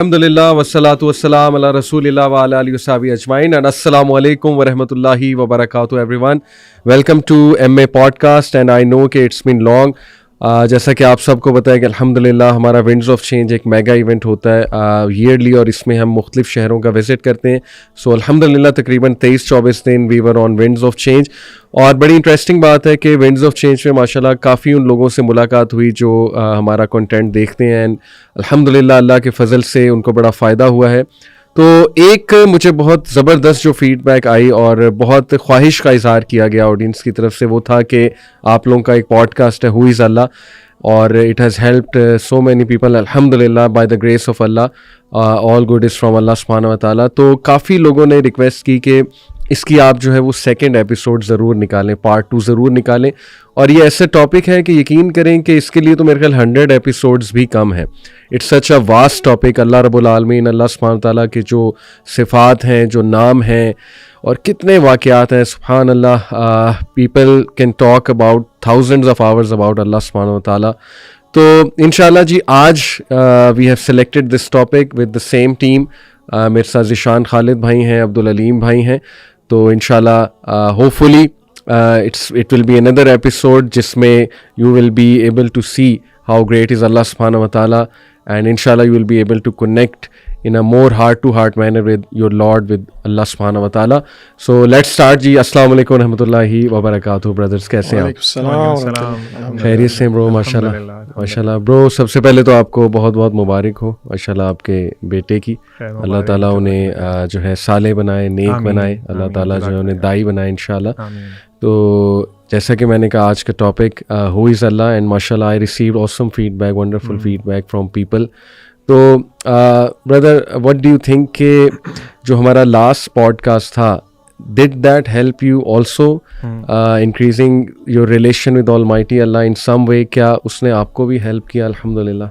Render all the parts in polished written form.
الحمدللہ والصلاۃ والسلام علی رسول اللہ وعلی آلہ وصحبہ اجمعین and السلام علیکم ورحمۃ اللہ وبرکاتہ everyone. Welcome to M A podcast and I know کہ اٹس بین لانگ. جیسا کہ آپ سب کو پتہ ہے کہ الحمدللہ ہمارا ونڈز آف چینج ایک میگا ایونٹ ہوتا ہے ایئرلی اور اس میں ہم مختلف شہروں کا وزٹ کرتے ہیں. سو الحمدللہ تقریباً 23-24 دن وی ور آن ونڈز آف چینج. اور بڑی انٹرسٹنگ بات ہے کہ ونڈز آف چینج میں ماشاءاللہ کافی ان لوگوں سے ملاقات ہوئی جو ہمارا کنٹینٹ دیکھتے ہیں اینڈ الحمدللہ اللہ کے فضل سے ان کو بڑا فائدہ ہوا ہے. تو ایک مجھے بہت زبردست جو فیڈ بیک آئی اور بہت خواہش کا اظہار کیا گیا آڈینس کی طرف سے وہ تھا کہ آپ لوگوں کا ایک پوڈ کاسٹ ہے ہو از اللہ اور it has helped so many people الحمدللہ by the grace of Allah. All good is from Allah سبحانہ و تعالیٰ. تو کافی لوگوں نے ریکویسٹ کی کہ اس کی آپ جو ہے وہ سیکنڈ ایپیسوڈ ضرور نکالیں, پارٹ 2 ضرور نکالیں. اور یہ ایسے ٹاپک ہے کہ یقین کریں کہ اس کے لیے تو میرے خیال 100 ایپیسوڈز بھی کم ہیں. It's such a vast topic. اللہ رب العالمین اللہ سبحانہ تعالیٰ کے جو صفات ہیں, جو نام ہیں اور کتنے واقعات ہیں سبحان اللہ. People can talk about thousands of hours about Allah سبحانہ تعالیٰ. تو انشاءاللہ جی آج we have selected this topic with the same team. میرے ساتھ ذیشان خالد بھائی ہیں, عبدالعلیم بھائی ہیں. تو انشاءاللہ hope fully it will be another episode جس میں you will be able to see how great is Allah subhanahu wa ta'ala and inshallah you will be able to connect in a more heart to heart manner with your Lord, with Allah subhanahu wa ta'ala. So let's start جی. السلام علیکم ورحمۃ اللہ وبرکاتہ. Brothers کیسے ہیں آپ؟ خیریت سے برو؟ ماشاءاللہ ماشاءاللہ برو. سب سے پہلے تو آپ کو بہت بہت مبارک ہو ماشاءاللہ آپ کے بیٹے کی. اللہ تعالیٰ انہیں جو ہے صالح بنائے, نیک بنائے. اللہ تعالیٰ جو ہے انہیں دائی بنائے انشاءاللہ. تو جیسا کہ میں نے کہا آج کا topic who is Allah and ماشاء اللہ I received awesome feedback, wonderful feedback from people. تو brother what do you think کہ جو ہمارا لاسٹ پوڈ کاسٹ تھا did that help you also increasing your relation with almighty Allah in some way? کیا اس نے آپ کو بھی ہیلپ کیا؟ الحمدللہ.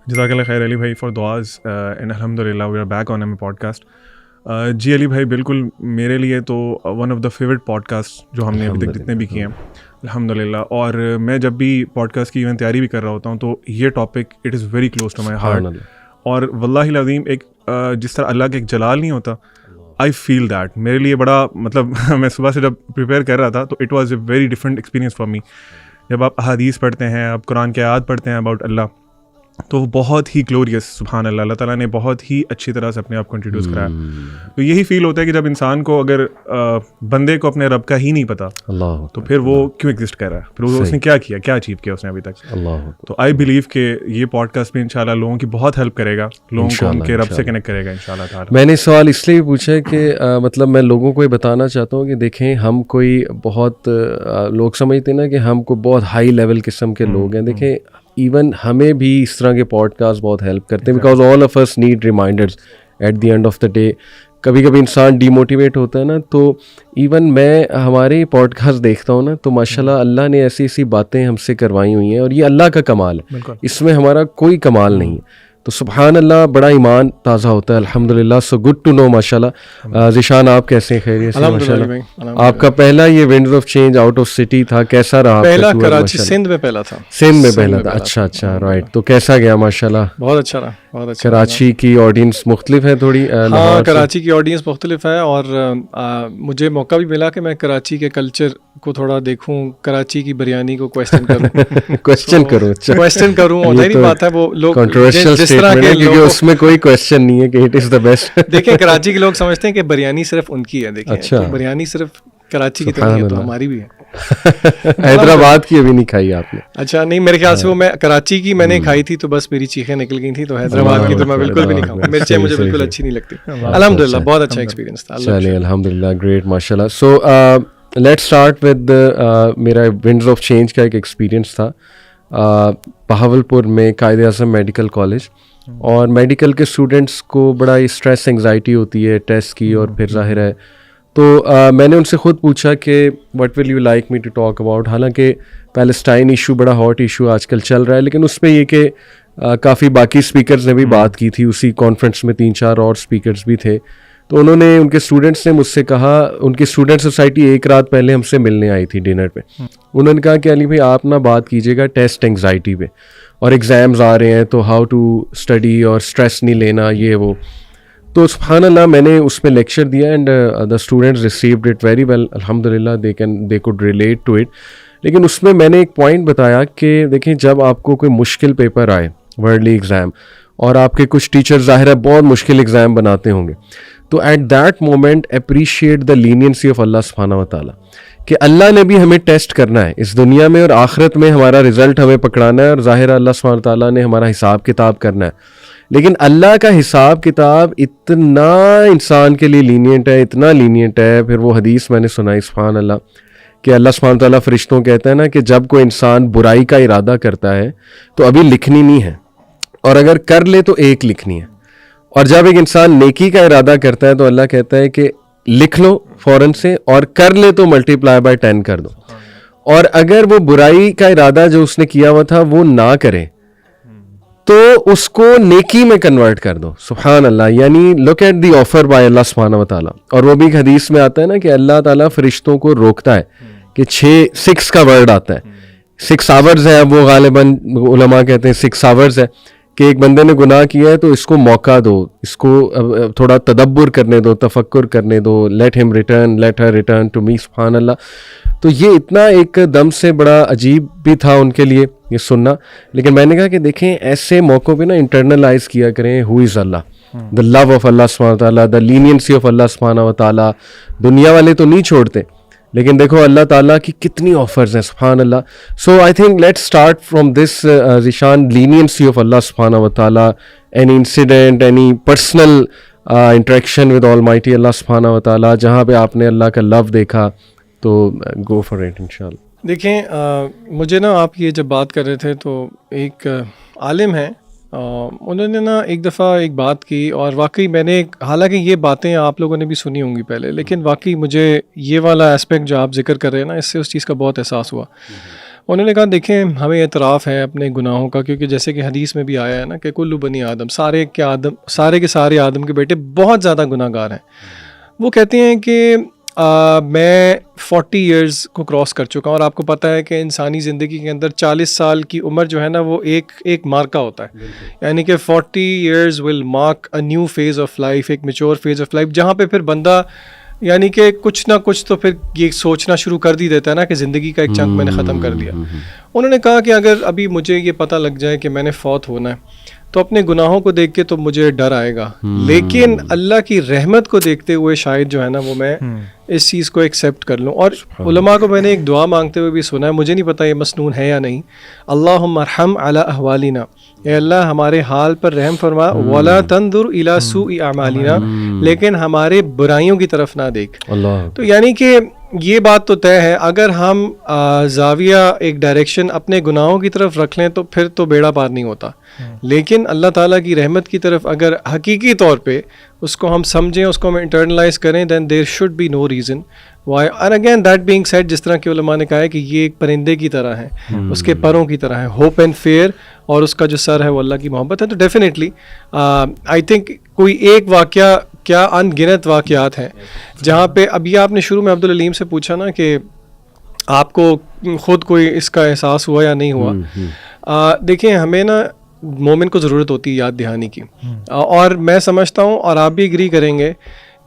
جزاک اللہ خیر علی بھائی فار دعاز اینڈ الحمدللہ we are back on M podcast. جی علی بھائی بالکل میرے لیے تو one of the favourite podcast جو ہم نے ابھی تک جتنے بھی کیے ہیں الحمدللہ. اور میں جب بھی پوڈ کاسٹ کی ایون تیاری بھی کر رہا ہوتا ہوں تو یہ topic it is very close to my heart. اور واللہ العظیم ایک جس طرح اللہ کا ایک جلال نہیں ہوتا آئی فیل دیٹ میرے لیے بڑا مطلب میں صبح سے جب پریپیئر کر رہا تھا تو it was a very different experience for me. جب آپ احادیث پڑھتے ہیں, آپ قرآن کے آیات پڑھتے ہیں اباؤٹ اللہ تو وہ بہت ہی گلوریس سبحان اللہ. اللہ تعالیٰ نے بہت ہی اچھی طرح سے اپنے آپ کو انٹروڈیوس کرایا. تو یہی فیل ہوتا ہے کہ جب انسان کو اگر بندے کو اپنے رب کا ہی نہیں پتا تو پھر وہ کیوں ایگزسٹ کر رہا ہے, پھر اس نے کیا کیا, کیا اچیو کیا اس نے ابھی تک. تو آئی بلیو کہ یہ پوڈ کاسٹ بھی انشاءاللہ لوگوں کی بہت ہیلپ کرے گا, لوگوں کو ان کے رب سے کنیکٹ کرے گا انشاءاللہ تعالیٰ. میں نے سوال اس لیے پوچھا کہ مطلب میں لوگوں کو یہ بتانا چاہتا ہوں کہ دیکھیں ہم کوئی بہت لوگ سمجھتے ہیں نا کہ ہم کو بہت ہائی لیول قسم کے لوگ ہیں. دیکھیں ایون ہمیں بھی اس طرح کے پوڈ کاسٹ بہت ہیلپ کرتے ہیں because all of us need reminders at the end of the day. کبھی کبھی انسان ڈی موٹیویٹ ہوتا ہے نا, تو ایون میں ہمارے پوڈ کاسٹ دیکھتا ہوں نا تو ماشاءاللہ اللہ نے ایسی ایسی باتیں ہم سے کروائی ہوئی ہیں اور یہ اللہ کا کمال ہے, اس میں ہمارا کوئی کمال نہیں ہے. تو سبحان اللہ بڑا ایمان تازہ ہوتا ہے الحمدللہ. سو گڈ ٹو نو ماشاءاللہ. ذیشان آپ کیسے ہیں؟ خیریت سے ماشاءاللہ. آپ کا پہلا یہ winds of change out of city تھا, کیسا رہا؟ پہلا کراچی سندھ میں پہلا تھا. سندھ میں پہلا تھا. اچھا اچھا رائٹ. تو کیسا گیا؟ ماشاءاللہ بہت اچھا رہا, بہت اچھا. کراچی کی آڈینس مختلف ہے تھوڑی؟ ہاں کراچی کی آڈینس مختلف ہے اور مجھے موقع بھی ملا کہ میں کراچی کے کلچر کو تھوڑا دیکھوں, کراچی کی بریانی کو کویسچن کروں. اور ظاہری بات ہے وہ لوگ جس طرح کے کیونکہ اس میں کوئی کویسچن نہیں ہے کہ اٹ از دا بیسٹ. دیکھیں کراچی کے لوگ سمجھتے ہیں کہ بریانی صرف ان کی ہے. دیکھیں بریانی صرف کراچی کی تو نہیں ہے, تو ہماری بھی ہے. حیدرآباد کی ابھی نہیں کھائی آپ نے؟ اچھا نہیں, میرے خیال سے وہ میں کراچی کی میں نے کھائی تھی تو بس میری چیخیں نکل گئی تھیں. تو حیدرآباد کی تو میں بالکل بھی نہیں کھاؤں, مرچیں مجھے بالکل اچھی نہیں لگتی. الحمدللہ بہت اچھا ایکسپیرینس تھا. چلیے الحمدللہ گریٹ ماشاءاللہ. سو لیٹس اسٹارٹ ود میرا ونڈز آف چینج کا ایک ایکسپیرینس تھا بہاولپور میں قائد اعظم میڈیکل کالج. اور میڈیکل کے اسٹوڈنٹس کو بڑا اسٹریس انگزائٹی ہوتی ہے ٹیسٹ کی, اور پھر ظاہر ہے تو میں نے ان سے خود پوچھا کہ what will you like me to talk about. حالانکہ پیلسٹائن ایشو بڑا ہاٹ ایشو آج کل چل رہا ہے, لیکن اس پہ یہ کہ کافی باقی اسپیکرز نے بھی بات کی تھی. اسی کانفرنس میں 3-4 اور اسپیکرز بھی تھے. تو انہوں نے, ان کے اسٹوڈنٹس نے مجھ سے کہا, ان کی اسٹوڈنٹ سوسائٹی ایک رات پہلے ہم سے ملنے آئی تھی ڈنر پہ. انہوں نے کہا کہ علی بھائی آپ نہ بات کیجیے گا ٹیسٹ انگزائٹی پہ. اور ایگزامز آ رہے ہیں تو ہاؤ ٹو اسٹڈی اور اسٹریس نہیں لینا یہ وہ. تو سبحان اللہ میں نے اس پہ لیکچر دیا and the students received it very well الحمد للہ. They could relate to it. لیکن اس میں نے ایک پوائنٹ بتایا کہ دیکھیں جب آپ کو کوئی مشکل پیپر آئے ورلڈلی ایگزام اور آپ کے کچھ ٹیچر ظاہر ہے بہت مشکل ایگزام بناتے ہوں گے, تو at that moment appreciate the leniency of Allah سبحانہ و تعالیٰ کہ اللہ نے بھی ہمیں ٹیسٹ کرنا ہے اس دنیا میں اور آخرت میں ہمارا رزلٹ ہمیں پکڑانا ہے, اور ظاہر اللہ سبحانہ و تعالیٰ نے ہمارا حساب کتاب کرنا ہے. لیکن اللہ کا حساب کتاب اتنا انسان کے لیے لینینٹ ہے, اتنا لینینٹ ہے. پھر وہ حدیث میں نے سنائی سبحان اللہ کہ اللہ سبحانہ تعالیٰ فرشتوں کہتا ہے نا کہ جب کوئی انسان برائی کا ارادہ کرتا ہے تو ابھی لکھنی نہیں ہے, اور اگر کر لے تو ایک لکھنی ہے, اور جب ایک انسان نیکی کا ارادہ کرتا ہے تو اللہ کہتا ہے کہ لکھ لو فوراً سے, اور کر لے تو ملٹیپلائی بائی 10 کر دو. اور اگر وہ برائی کا ارادہ جو اس نے کیا ہوا تھا وہ نہ کرے تو اس کو نیکی میں کنورٹ کر دو. سبحان اللہ. یعنی look at the offer by Allah سبحانہ و تعالیٰ. اور وہ بھی ایک حدیث میں آتا ہے نا کہ اللہ تعالیٰ فرشتوں کو روکتا ہے کہ 6 کا ورڈ آتا ہے, 6 آورز ہے, وہ غالباً علماء کہتے ہیں 6 آورز ہے کہ ایک بندے نے گناہ کیا ہے تو اس کو موقع دو, اس کو تھوڑا تدبر کرنے دو, تفکر کرنے دو, let him return, let her return to me. سبحان اللہ. تو یہ اتنا ایک دم سے بڑا عجیب بھی تھا ان کے لیے یہ سننا. لیکن میں نے کہا کہ دیکھیں ایسے موقعوں پہ نا انٹرنلائز کیا کریں ہو is Allah, the love of Allah سبحانہ و تعالیٰ, دا لینینسی آف اللہ سبحانہ و تعالیٰ. دنیا والے تو نہیں چھوڑتے, لیکن دیکھو اللہ تعالیٰ کی کتنی آفرز ہیں سبحان اللہ. So I think let start from this Zeeshan, leniency of Allah سبحانہ و تعالیٰ. Any incident, any personal interaction with almighty Allah سبحانہ و تعالیٰ جہاں پہ آپ نے اللہ کا لو دیکھا, تو گو فار اٹ انشاءاللہ. دیکھیں مجھے نا آپ یہ جب بات کر رہے تھے تو ایک عالم ہیں, انہوں نے نا ایک دفعہ ایک بات کی, اور واقعی میں نے, حالانکہ یہ باتیں آپ لوگوں نے بھی سنی ہوں گی پہلے, لیکن واقعی مجھے یہ والا اسپیکٹ جو آپ ذکر کر رہے ہیں نا اس سے اس چیز کا بہت احساس ہوا. انہوں نے کہا دیکھیں ہمیں اعتراف ہے اپنے گناہوں کا, کیونکہ جیسے کہ حدیث میں بھی آیا ہے نا کہ کل بنی آدم, سارے کے سارے آدم کے بیٹے بہت زیادہ گناہ گار ہیں. وہ کہتے ہیں کہ میں 40 ایئرز کو کراس کر چکا ہوں, اور آپ کو پتہ ہے کہ انسانی زندگی کے اندر 40 سال کی عمر جو ہے نا وہ ایک مارکا ہوتا ہے. یعنی کہ 40 years will mark a new phase of life, ایک میچور فیز آف لائف, جہاں پہ پھر بندہ یعنی کہ کچھ نہ کچھ تو پھر یہ سوچنا شروع کر دی دیتا ہے نا کہ زندگی کا ایک چنک میں نے ختم کر دیا. انہوں نے کہا کہ اگر ابھی مجھے یہ پتہ لگ جائے کہ میں نے فوت ہونا ہے تو اپنے گناہوں کو دیکھ کے تو مجھے ڈر آئے گا, لیکن اللہ کی رحمت کو دیکھتے ہوئے شاید جو ہے نا وہ میں اس چیز کو ایکسیپٹ کر لوں. اور علماء کو میں نے ایک دعا مانگتے ہوئے بھی سنا ہے, مجھے نہیں پتہ یہ مسنون ہے یا نہیں, اللہم ارحم علی احوالنا, اے اللہ ہمارے حال پر رحم فرما, ولا تنظر الی سوء اعمالنا, لیکن ہمارے برائیوں کی طرف نہ دیکھ. تو یعنی کہ یہ بات تو طے ہے, اگر ہم زاویہ ایک ڈائریکشن اپنے گناہوں کی طرف رکھ لیں تو پھر تو بیڑا پار نہیں ہوتا, لیکن اللہ تعالیٰ کی رحمت کی طرف اگر حقیقی طور پہ اس کو ہم سمجھیں, اس کو ہم انٹرنلائز کریں, then there should be no reason why. And again that being said, جس طرح کے علماء نے کہا ہے کہ یہ ایک پرندے کی طرح ہے, اس کے پروں کی طرح ہے, ہوپ اینڈ فیئر, اور اس کا جو سر ہے وہ اللہ کی محبت ہے. تو ڈیفینیٹلی آئی تھنک کوئی ایک واقعہ کیا ان گنت واقعات ہیں جہاں پہ ابھی آپ نے شروع میں عبدالعلیم سے پوچھا نا کہ آپ کو خود کوئی اس کا احساس ہوا یا نہیں ہوا. دیکھیں ہمیں نا مومن کو ضرورت ہوتی ہے یاد دہانی کی, اور میں سمجھتا ہوں اور آپ بھی اگری کریں گے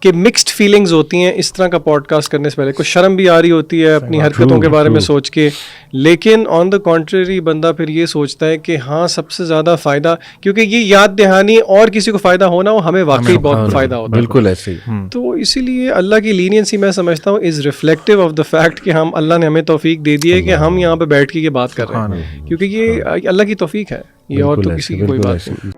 کہ مکسڈ فیلنگز ہوتی ہیں اس طرح کا پوڈ کاسٹ کرنے سے پہلے. کچھ شرم بھی آ رہی ہوتی ہے اپنی حرکتوں کے بارے میں سوچ کے, لیکن آن دا کانٹریری بندہ پھر یہ سوچتا ہے کہ ہاں سب سے زیادہ فائدہ, کیونکہ یہ یاد دہانی اور کسی کو فائدہ ہونا ہو, ہمیں واقعی بہت فائدہ ہوتا ہے. بالکل ایسے ہی. تو اسی لیے اللہ کی لینینسی میں سمجھتا ہوں از ریفلیکٹیو آف دا فیکٹ کہ ہم, اللہ نے ہمیں توفیق دے دی ہے کہ ہم یہاں پہ بیٹھ کے یہ بات کر رہے ہیں, کیونکہ یہ اللہ کی توفیق ہے, یہ اور تو کسی کی کوئی بات نہیں.